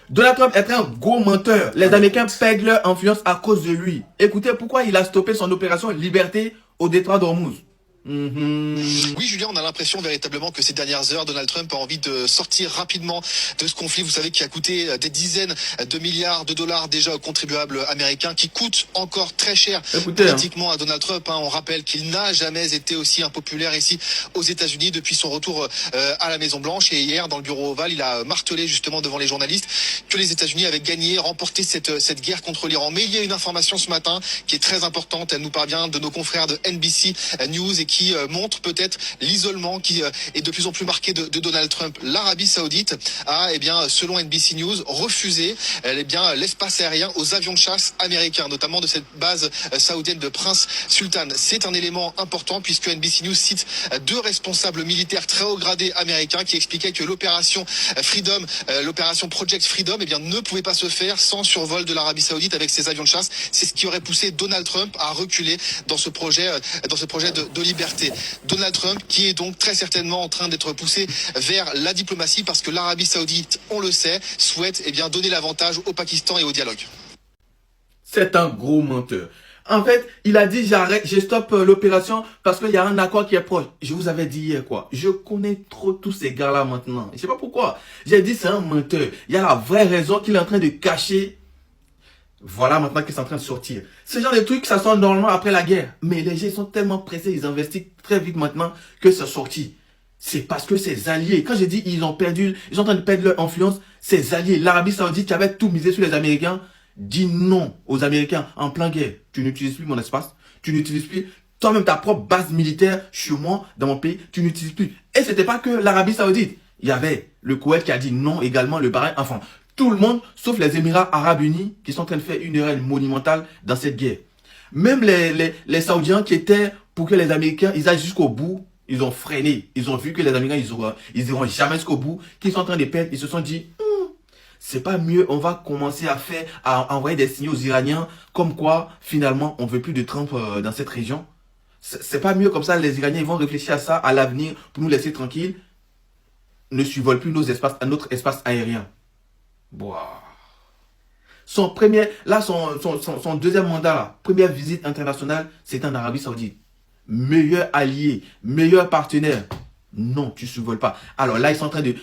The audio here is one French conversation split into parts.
Donald Trump est un gros menteur. Les Américains perdent leur influence à cause de lui. Écoutez pourquoi il a stoppé son opération Liberté au détroit d'Ormuz. Oui, Julien, on a l'impression véritablement que ces dernières heures, Donald Trump a envie de sortir rapidement de ce conflit, vous savez, qui a coûté des dizaines de milliards de dollars déjà aux contribuables américains, qui coûte encore très cher politiquement à Donald Trump. On rappelle qu'il n'a jamais été aussi impopulaire ici aux États-Unis depuis son retour à la Maison-Blanche. Et hier, dans le bureau ovale, il a martelé justement devant les journalistes que les États-Unis avaient gagné, remporté cette guerre contre l'Iran. Mais il y a une information ce matin qui est très importante. Elle nous parvient de nos confrères de NBC News et qui montre peut-être l'isolement qui est de plus en plus marqué de Donald Trump. L'Arabie Saoudite a, selon NBC News, refusé l'espace aérien aux avions de chasse américains, notamment de cette base saoudienne de Prince Sultan. C'est un élément important puisque NBC News cite deux responsables militaires très haut gradés américains qui expliquaient que l'opération Freedom, l'opération Project Freedom, ne pouvait pas se faire sans survol de l'Arabie Saoudite avec ses avions de chasse. C'est ce qui aurait poussé Donald Trump à reculer dans ce projet de liberté. Donald Trump qui est donc très certainement en train d'être poussé vers la diplomatie parce que l'Arabie Saoudite, on le sait, souhaite donner l'avantage au Pakistan et au dialogue. C'est un gros menteur. En fait, il a dit j'arrête, je stoppe l'opération parce qu'il y a un accord qui est proche. Je vous avais dit hier quoi. Je connais trop tous ces gars-là maintenant. Je sais pas pourquoi. J'ai dit c'est un menteur. Il y a la vraie raison qu'il est en train de cacher. Voilà maintenant qu'ils sont en train de sortir. Ce genre de trucs, ça sort normalement après la guerre. Mais les gens sont tellement pressés, ils investissent très vite maintenant que c'est sorti. C'est parce que ces alliés, quand j'ai dit ils sont en train de perdre leur influence, ces alliés, l'Arabie Saoudite qui avait tout misé sur les Américains, dit non aux Américains en plein guerre. Tu n'utilises plus mon espace, tu n'utilises plus toi-même ta propre base militaire chez moi, dans mon pays, tu n'utilises plus. Et c'était pas que l'Arabie Saoudite. Il y avait le Koweït qui a dit non également, le Bahreïn, enfin, tout le monde, sauf les Émirats Arabes Unis, qui sont en train de faire une erreur monumentale dans cette guerre. Même les Saoudiens qui étaient pour que les Américains, ils aillent jusqu'au bout, ils ont freiné. Ils ont vu que les Américains, ils iront jamais jusqu'au bout, qu'ils sont en train de perdre. Ils se sont dit, c'est pas mieux, on va commencer à envoyer des signaux aux Iraniens, comme quoi, finalement, on veut plus de Trump dans cette région. C'est pas mieux comme ça, les Iraniens, ils vont réfléchir à ça, à l'avenir, pour nous laisser tranquilles. Ne survolent plus notre espace aérien. Boah. Son deuxième mandat, là, première visite internationale, c'est en Arabie Saoudite. Meilleur allié, meilleur partenaire. Non, tu ne survoles pas. Alors là, ils sont en train de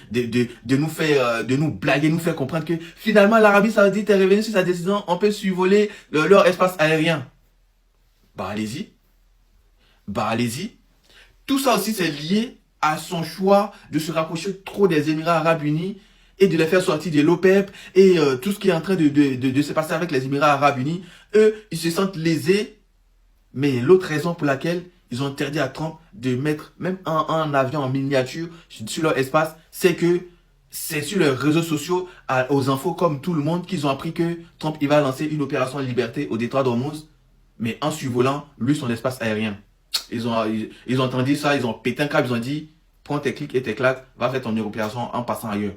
nous faire, de nous blaguer, nous faire comprendre que finalement, l'Arabie Saoudite est revenue sur sa décision, on peut survoler leur espace aérien. Bah allez-y. Bah allez-y. Tout ça aussi, c'est lié à son choix de se rapprocher trop des Émirats Arabes Unis et de les faire sortir de l'OPEP et tout ce qui est en train de se passer avec les Émirats Arabes Unis. Eux, ils se sentent lésés. Mais l'autre raison pour laquelle ils ont interdit à Trump de mettre même un avion en miniature sur leur espace, c'est que c'est sur les réseaux sociaux, aux infos comme tout le monde, qu'ils ont appris que Trump il va lancer une opération Liberté au détroit d'Ormuz, mais en survolant, lui, son espace aérien. Ils ont entendu ça, ils ont pété un câble, ils ont dit, prends tes clics et tes claques, va faire ton opération en passant ailleurs.